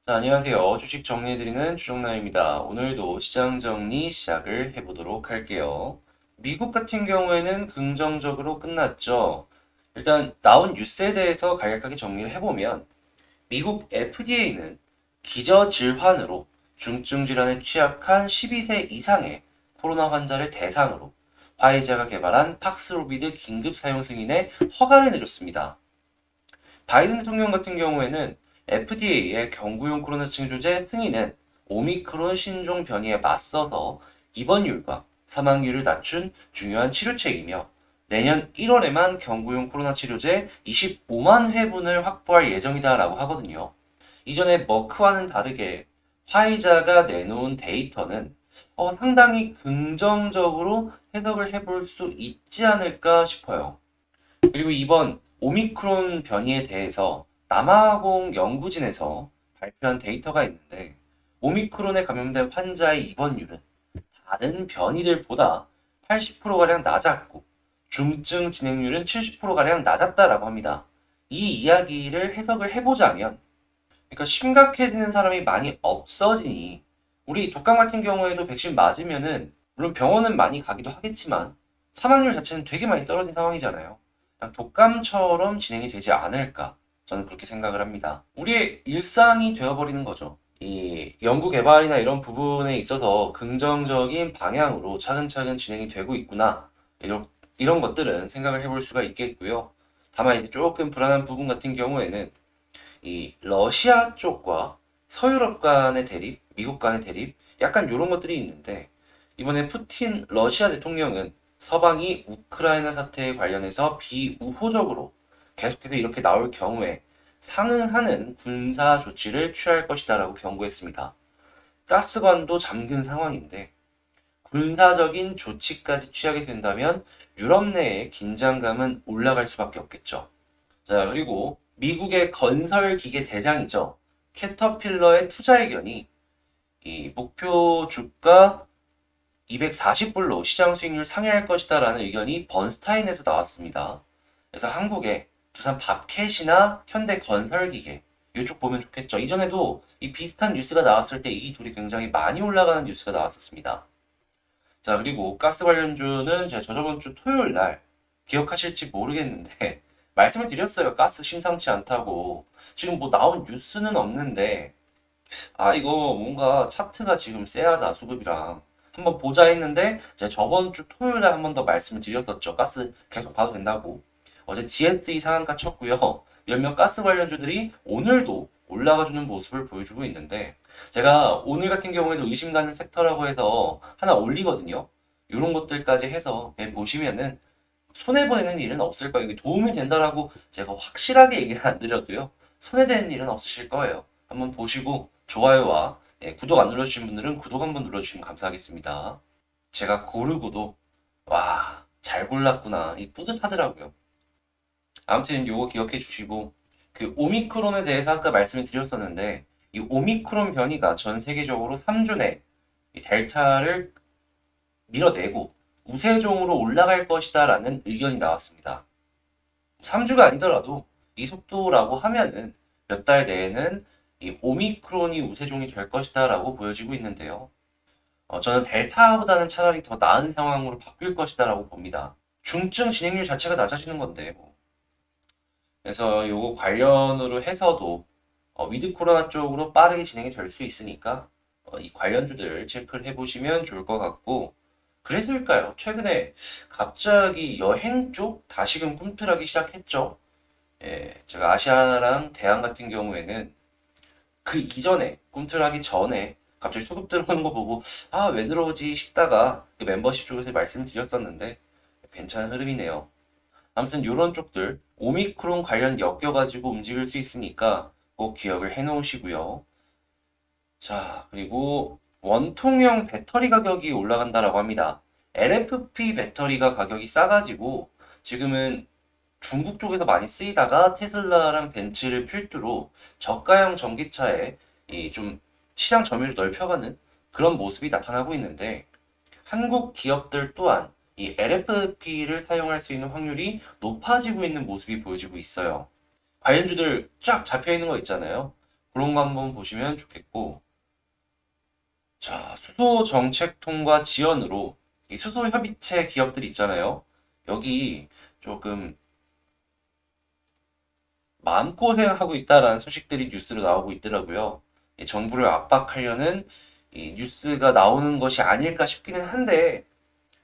자, 안녕하세요. 주식 정리해드리는 주정남입니다. 오늘도 시장 정리 시작을 해보도록 할게요. 미국 같은 경우에는 긍정적으로 끝났죠. 일단 나온 뉴스에 대해서 간략하게 정리를 해보면 미국 FDA는 기저질환으로 중증 질환에 취약한 12세 이상의 코로나 환자를 대상으로 화이자가 개발한 팍스로비드 긴급 사용 승인에 허가를 내줬습니다. 바이든 대통령 같은 경우에는 FDA의 경구용 코로나 치료제 승인은 오미크론 신종 변이에 맞서서 입원율과 사망률을 낮춘 중요한 치료책이며 내년 1월에만 경구용 코로나 치료제 25만 회분을 확보할 예정이다라고 하거든요. 이전에 머크와는 다르게 화이자가 내놓은 데이터는 상당히 긍정적으로 해석을 해볼 수 있지 않을까 싶어요. 그리고 이번 오미크론 변이에 대해서 남아공 연구진에서 발표한 데이터가 있는데 오미크론에 감염된 환자의 입원율은 다른 변이들보다 80%가량 낮았고 중증 진행률은 70%가량 낮았다라고 합니다. 이 이야기를 해석을 해보자면 그러니까 심각해지는 사람이 많이 없어지니 우리 독감 같은 경우에도 백신 맞으면은 물론 병원은 많이 가기도 하겠지만 사망률 자체는 되게 많이 떨어진 상황이잖아요. 그냥 독감처럼 진행이 되지 않을까 저는 그렇게 생각을 합니다. 우리의 일상이 되어버리는 거죠. 이 연구 개발이나 이런 부분에 있어서 긍정적인 방향으로 차근차근 진행이 되고 있구나 이런 것들은 생각을 해볼 수가 있겠고요. 다만 이제 조금 불안한 부분 같은 경우에는 이 러시아 쪽과 서유럽 간의 대립, 미국 간의 대립, 약간 이런 것들이 있는데 이번에 푸틴 러시아 대통령은 서방이 우크라이나 사태에 관련해서 비우호적으로 계속해서 이렇게 나올 경우에 상응하는 군사 조치를 취할 것이다라고 경고했습니다. 가스관도 잠근 상황인데 군사적인 조치까지 취하게 된다면 유럽 내의 긴장감은 올라갈 수밖에 없겠죠. 자, 그리고 미국의 건설 기계 대장이죠. 캐터필러의 투자 의견이 이 목표 주가 240불로 시장 수익률 상회할 것이다라는 의견이 번스타인에서 나왔습니다. 그래서 한국의 두산 밥캣이나 현대 건설기계 이쪽 보면 좋겠죠. 이전에도 이 비슷한 뉴스가 나왔을 때 이 둘이 굉장히 많이 올라가는 뉴스가 나왔었습니다. 자, 그리고 가스 관련주는 제가 저번 주 토요일 날 기억하실지 모르겠는데 말씀을 드렸어요. 가스 심상치 않다고. 지금 뭐 나온 뉴스는 없는데 이거 뭔가 차트가 지금 쎄하다 수급이랑 한번 보자 했는데 제가 저번 주 토요일 날 한 번 더 말씀을 드렸었죠. 가스 계속 봐도 된다고. 어제 GSE 상한가 쳤고요. 몇몇 가스 관련주들이 오늘도 올라가주는 모습을 보여주고 있는데 제가 오늘 같은 경우에도 의심 가는 섹터라고 해서 하나 올리거든요. 이런 것들까지 해서 보시면은 손해보는 일은 없을 거예요. 이게 도움이 된다라고 제가 확실하게 얘기를 안 드려도요. 손해되는 일은 없으실 거예요. 한번 보시고 좋아요와 구독 안 눌러주신 분들은 구독 한번 눌러주시면 감사하겠습니다. 제가 고르고도 와, 잘 골랐구나. 이 뿌듯하더라고요. 아무튼 요거 기억해 주시고 그 오미크론에 대해서 아까 말씀을 드렸었는데 이 오미크론 변이가 전 세계적으로 3주 내 이 델타를 밀어내고 우세종으로 올라갈 것이다라는 의견이 나왔습니다. 3주가 아니더라도 이 속도라고 하면은 몇 달 내에는 이 오미크론이 우세종이 될 것이다라고 보여지고 있는데요. 저는 델타보다는 차라리 더 나은 상황으로 바뀔 것이다라고 봅니다. 중증 진행률 자체가 낮아지는 건데 뭐. 그래서 요거 관련으로 해서도 위드 코로나 쪽으로 빠르게 진행이 될 수 있으니까 이 관련주들 체크를 해보시면 좋을 것 같고 그래서일까요? 최근에 갑자기 여행 쪽 다시금 꿈틀하기 시작했죠. 예, 제가 아시아나랑 대한 같은 경우에는 그 이전에 꿈틀하기 전에 갑자기 소급 들어오는 거 보고 왜 들어오지 싶다가 그 멤버십 쪽에서 말씀을 드렸었는데 괜찮은 흐름이네요. 아무튼 이런 쪽들 오미크론 관련 엮여가지고 움직일 수 있으니까 꼭 기억을 해놓으시고요. 자, 그리고 원통형 배터리 가격이 올라간다라고 합니다. LFP 배터리가 가격이 싸가지고 지금은 중국 쪽에서 많이 쓰이다가 테슬라랑 벤츠를 필두로 저가형 전기차에 이 좀 시장 점유율을 넓혀가는 그런 모습이 나타나고 있는데 한국 기업들 또한 이 LFP를 사용할 수 있는 확률이 높아지고 있는 모습이 보여지고 있어요. 관련주들 쫙 잡혀 있는 거 있잖아요. 그런 거 한번 보시면 좋겠고, 자, 수소 정책 통과 지연으로 이 수소 협의체 기업들 있잖아요. 여기 조금 마음고생하고 있다라는 소식들이 뉴스로 나오고 있더라고요. 이 정부를 압박하려는 이 뉴스가 나오는 것이 아닐까 싶기는 한데,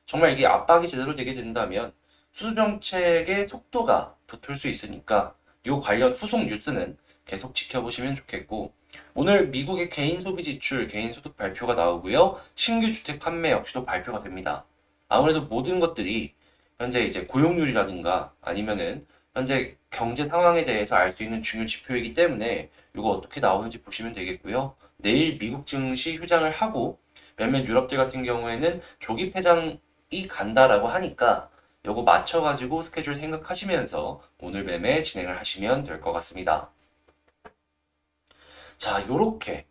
정말 이게 압박이 제대로 되게 된다면 수소 정책의 속도가 붙을 수 있으니까 이 관련 후속 뉴스는 계속 지켜보시면 좋겠고, 오늘 미국의 개인 소비 지출, 개인 소득 발표가 나오고요. 신규 주택 판매 역시도 발표가 됩니다. 아무래도 모든 것들이 현재 이제 고용률이라든가 아니면은 현재 경제 상황에 대해서 알 수 있는 중요 지표이기 때문에 이거 어떻게 나오는지 보시면 되겠고요. 내일 미국 증시 휴장을 하고 몇몇 유럽들 같은 경우에는 조기 폐장이 간다라고 하니까 요거 맞춰가지고 스케줄 생각하시면서 오늘 매매 진행을 하시면 될 것 같습니다. 자, 요렇게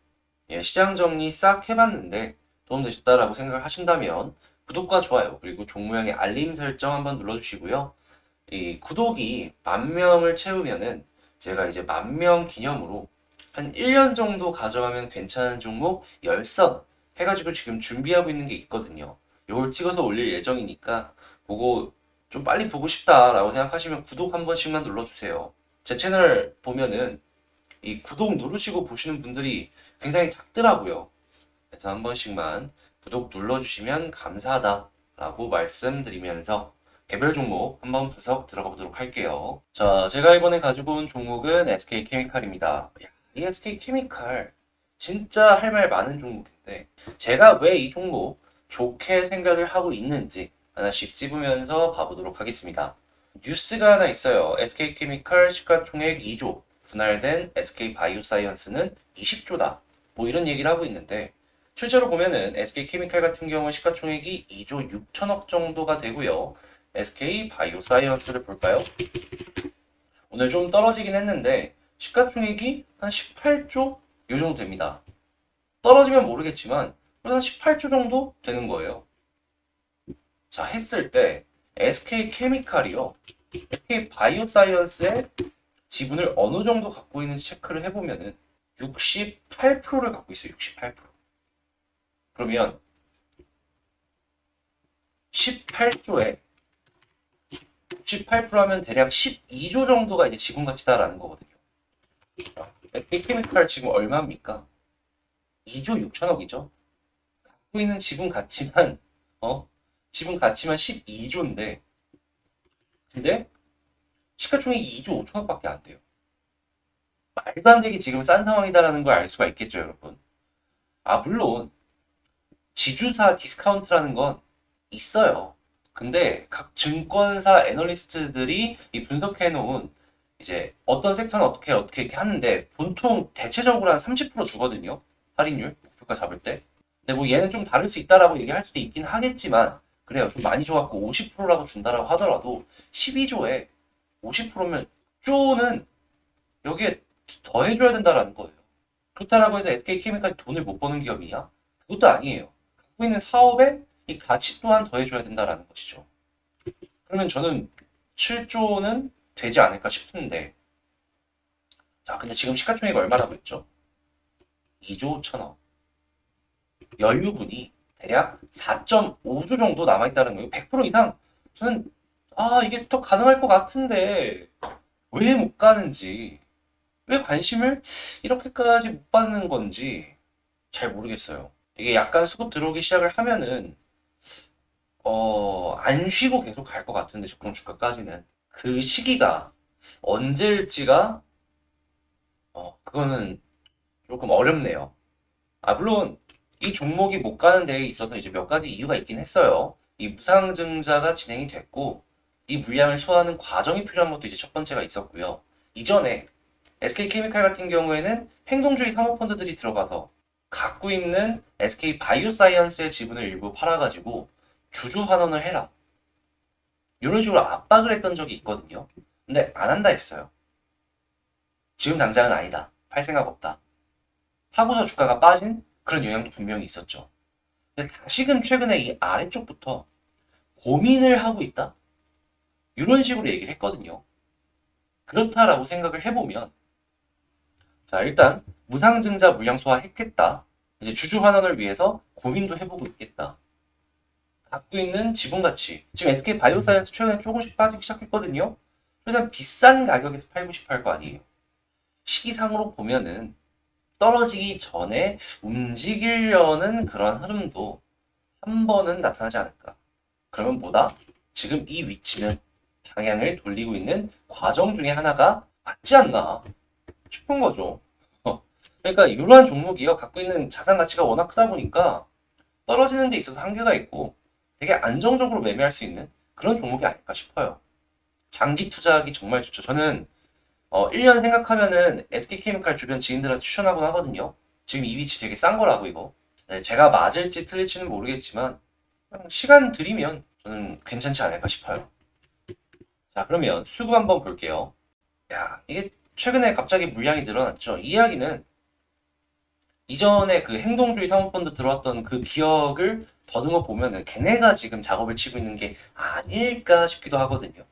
시장 정리 싹 해봤는데 도움되셨다라고 생각을 하신다면 구독과 좋아요 그리고 종모양의 알림 설정 한번 눌러주시고요. 이 구독이 10,000명을 채우면은 제가 이제 10,000명 기념으로 한 1년 정도 가져가면 괜찮은 종목 10선 해가지고 지금 준비하고 있는 게 있거든요. 요걸 찍어서 올릴 예정이니까 그거 좀 빨리 보고 싶다라고 생각하시면 구독 한 번씩만 눌러주세요. 제 채널 보면은 이 구독 누르시고 보시는 분들이 굉장히 작더라고요. 그래서 한 번씩만 구독 눌러주시면 감사하다라고 말씀드리면서 개별 종목 한번 분석 들어가 보도록 할게요. 자, 제가 이번에 가지고 온 종목은 SK케미칼입니다. 이 SK케미칼 진짜 할 말 많은 종목인데 제가 왜 이 종목 좋게 생각을 하고 있는지 하나씩 찝으면서 봐보도록 하겠습니다. 뉴스가 하나 있어요. SK케미칼 시가총액 2조, 분할된 SK바이오사이언스는 20조다. 뭐 이런 얘기를 하고 있는데 실제로 보면은 SK케미칼 같은 경우는 시가총액이 2조 6천억 정도가 되고요. SK바이오사이언스를 볼까요? 오늘 좀 떨어지긴 했는데 시가총액이 한 18조 요 정도 됩니다. 떨어지면 모르겠지만 한 18조 정도 되는 거예요. 자, 했을 때 SK케미칼이요. SK바이오사이언스의 지분을 어느 정도 갖고 있는지 체크를 해보면은 68%를 갖고 있어요. 68%. 그러면 18조에 68% 하면 대략 12조 정도가 이제 지분 가치다라는 거거든요. SK케미칼 지금 얼마입니까? 2조 6천억이죠. 갖고 있는 지분 가치만 지분 가치만 12조인데 근데 시가총액이 2조 5천억밖에 안 돼요. 말도 안 되게 지금 싼 상황이다라는 걸 알 수가 있겠죠, 여러분. 아, 물론 지주사 디스카운트라는 건 있어요. 근데 각 증권사 애널리스트들이 이 분석해 놓은 이제 어떤 섹터는 어떻게 이렇게 하는데 보통 대체적으로 한 30% 주거든요. 할인율 목표가 잡을 때. 근데 뭐 얘는 좀 다를 수 있다라고 얘기할 수도 있긴 하겠지만 그래요. 좀 많이 줘갖고 50%라고 준다라고 하더라도 12조에 50%면 조는 여기에 더해줘야 된다라는 거예요. 그렇다라고 해서 SK케미칼이 돈을 못 버는 기업이냐? 그것도 아니에요. 갖고 있는 사업에 이 가치 또한 더해줘야 된다라는 것이죠. 그러면 저는 7조는 되지 않을까 싶은데, 자, 근데 지금 시가총액이 얼마라고 했죠? 2조 5천억. 여유분이 대략 4.5조 정도 남아있다는 거예요. 100% 이상. 저는, 이게 더 가능할 것 같은데, 왜 못 가는지, 왜 관심을 이렇게까지 못 받는 건지 잘 모르겠어요. 이게 약간 수급 들어오기 시작을 하면은, 안 쉬고 계속 갈 것 같은데, 적정 주가까지는. 그 시기가 언제일지가, 그거는 조금 어렵네요. 물론, 이 종목이 못 가는 데에 있어서 이제 몇 가지 이유가 있긴 했어요. 이 무상증자가 진행이 됐고, 이 물량을 소화하는 과정이 필요한 것도 이제 첫 번째가 있었고요. 이전에 SK케미칼 같은 경우에는 행동주의 사모펀드들이 들어가서 갖고 있는 SK 바이오사이언스의 지분을 일부 팔아가지고 주주 환원을 해라. 이런 식으로 압박을 했던 적이 있거든요. 근데 안 한다 했어요. 지금 당장은 아니다. 팔 생각 없다. 하고서 주가가 빠진 그런 영향도 분명히 있었죠. 근데 다시금 최근에 이 아래쪽부터 고민을 하고 있다? 이런 식으로 얘기를 했거든요. 그렇다라고 생각을 해보면 자, 일단 무상증자 물량 소화했겠다. 이제 주주 환원을 위해서 고민도 해보고 있겠다. 갖고 있는 지분 가치. 지금 SK 바이오사이언스 최근에 조금씩 빠지기 시작했거든요. 최대한 비싼 가격에서 팔고 싶어 할 거 아니에요. 시기상으로 보면은 떨어지기 전에 움직이려는 그런 흐름도 한 번은 나타나지 않을까. 그러면 뭐다? 지금 이 위치는 방향을 돌리고 있는 과정 중에 하나가 맞지 않나 싶은 거죠. 그러니까 이러한 종목이요. 갖고 있는 자산 가치가 워낙 크다 보니까 떨어지는 데 있어서 한계가 있고 되게 안정적으로 매매할 수 있는 그런 종목이 아닐까 싶어요. 장기 투자하기 정말 좋죠. 저는 1년 생각하면은 SK케미칼 주변 지인들한테 추천하곤 하거든요. 지금 이 위치 되게 싼 거라고 이거. 네, 제가 맞을지 틀릴지는 모르겠지만 그냥 시간 들이면 저는 괜찮지 않을까 싶어요. 자, 그러면 수급 한번 볼게요. 야, 이게 최근에 갑자기 물량이 늘어났죠. 이 이야기는 이전에 그 행동주의 사모펀드 들어왔던 그 기억을 더듬어 보면은 걔네가 지금 작업을 치고 있는 게 아닐까 싶기도 하거든요.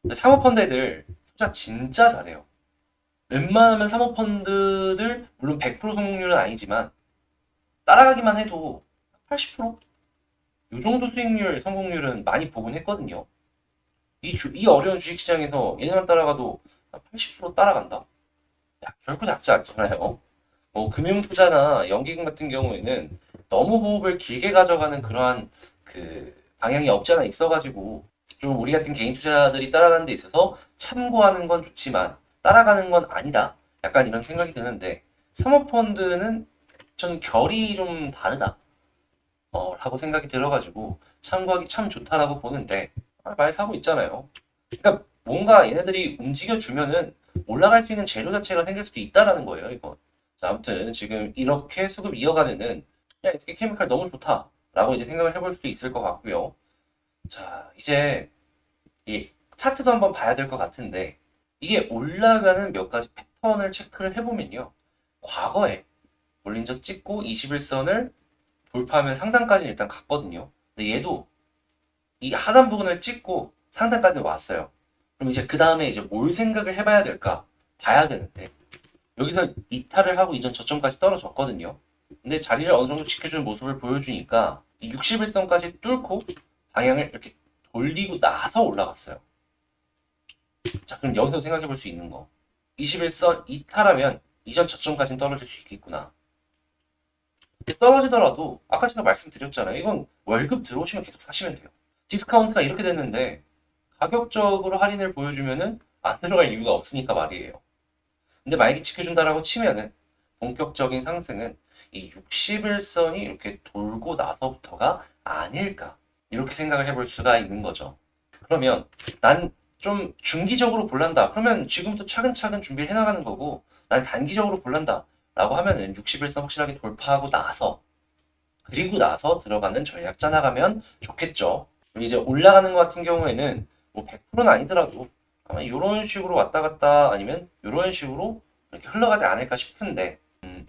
근데 사모펀드 애들 투자 진짜 잘해요. 웬만하면 사모펀드들 물론 100% 성공률은 아니지만 따라가기만 해도 80%? 이 정도 수익률 성공률은 많이 보곤 했거든요. 이 어려운 주식시장에서 얘네만 따라가도 80% 따라간다? 야, 결코 작지 않잖아요. 뭐 금융투자나 연기금 같은 경우에는 너무 호흡을 길게 가져가는 그러한 그 방향이 없지 않아 있어가지고 좀 우리 같은 개인 투자들이 따라가는 데 있어서 참고하는 건 좋지만 따라가는 건 아니다. 약간 이런 생각이 드는데 사모펀드는 전 결이 좀 다르다. 라고 생각이 들어가지고 참고하기 참 좋다라고 보는데 많이 사고 있잖아요. 그러니까 뭔가 얘네들이 움직여주면은 올라갈 수 있는 재료 자체가 생길 수도 있다라는 거예요, 이거. 자, 아무튼 지금 이렇게 수급 이어가면은 야, SK케미칼 너무 좋다라고 이제 생각을 해볼 수도 있을 것 같고요. 자, 이제 이 차트도 한번 봐야 될 것 같은데 이게 올라가는 몇 가지 패턴을 체크를 해보면요. 과거에 볼린저 찍고 21선을 돌파하면 상단까지 일단 갔거든요. 근데 얘도 이 하단 부분을 찍고 상단까지 왔어요. 그럼 이제 그 다음에 이제 뭘 생각을 해봐야 될까? 봐야 되는데 여기서 이탈을 하고 이전 저점까지 떨어졌거든요. 근데 자리를 어느 정도 지켜주는 모습을 보여주니까 이 61선까지 뚫고 방향을 이렇게 돌리고 나서 올라갔어요. 자, 그럼 여기서 생각해 볼 수 있는 거. 21선 이탈하면 이전 저점까지는 떨어질 수 있겠구나. 근데 떨어지더라도 아까 제가 말씀드렸잖아요. 이건 월급 들어오시면 계속 사시면 돼요. 디스카운트가 이렇게 됐는데 가격적으로 할인을 보여주면은 안 들어갈 이유가 없으니까 말이에요. 근데 만약에 지켜준다라고 치면은 본격적인 상승은 이 61선이 이렇게 돌고 나서부터가 아닐까. 이렇게 생각을 해볼 수가 있는 거죠. 그러면 난 좀 중기적으로 볼란다. 그러면 지금부터 차근차근 준비를 해나가는 거고 난 단기적으로 볼란다. 라고 하면은 61선 확실하게 돌파하고 나서 그리고 나서 들어가는 전략 짜나가면 좋겠죠. 그리고 이제 올라가는 것 같은 경우에는 뭐 100%는 아니더라도 아마 이런 식으로 왔다 갔다 아니면 이런 식으로 이렇게 흘러가지 않을까 싶은데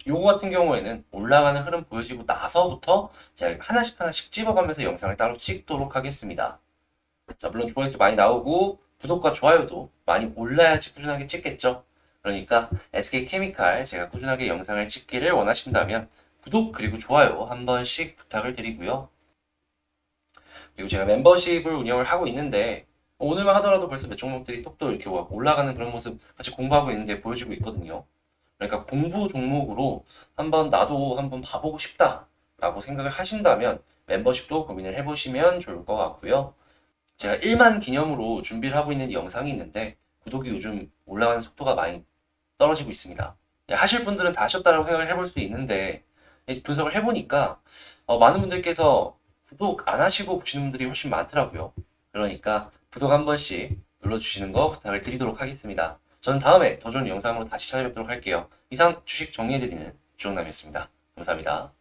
요거 같은 경우에는 올라가는 흐름 보여지고 나서부터 제가 하나씩 하나씩 집어가면서 영상을 따로 찍도록 하겠습니다. 자, 물론 조회수 많이 나오고 구독과 좋아요도 많이 올라야지 꾸준하게 찍겠죠. 그러니까 SK케미칼 제가 꾸준하게 영상을 찍기를 원하신다면 구독 그리고 좋아요 한 번씩 부탁을 드리고요. 그리고 제가 멤버십을 운영을 하고 있는데 오늘만 하더라도 벌써 몇 종목들이 톡톡 이렇게 올라가는 그런 모습 같이 공부하고 있는데 보여주고 있거든요. 그러니까 공부 종목으로 한번 나도 한번 봐보고 싶다라고 생각을 하신다면 멤버십도 고민을 해보시면 좋을 것 같고요. 제가 1만 기념으로 준비를 하고 있는 영상이 있는데 구독이 요즘 올라가는 속도가 많이 떨어지고 있습니다. 하실 분들은 다 하셨다라고 생각을 해볼 수도 있는데 분석을 해보니까 많은 분들께서 구독 안 하시고 보시는 분들이 훨씬 많더라고요. 그러니까 구독 한 번씩 눌러주시는 거 부탁을 드리도록 하겠습니다. 저는 다음에 더 좋은 영상으로 다시 찾아뵙도록 할게요. 이상 주식 정리해드리는 주정남이었습니다. 감사합니다.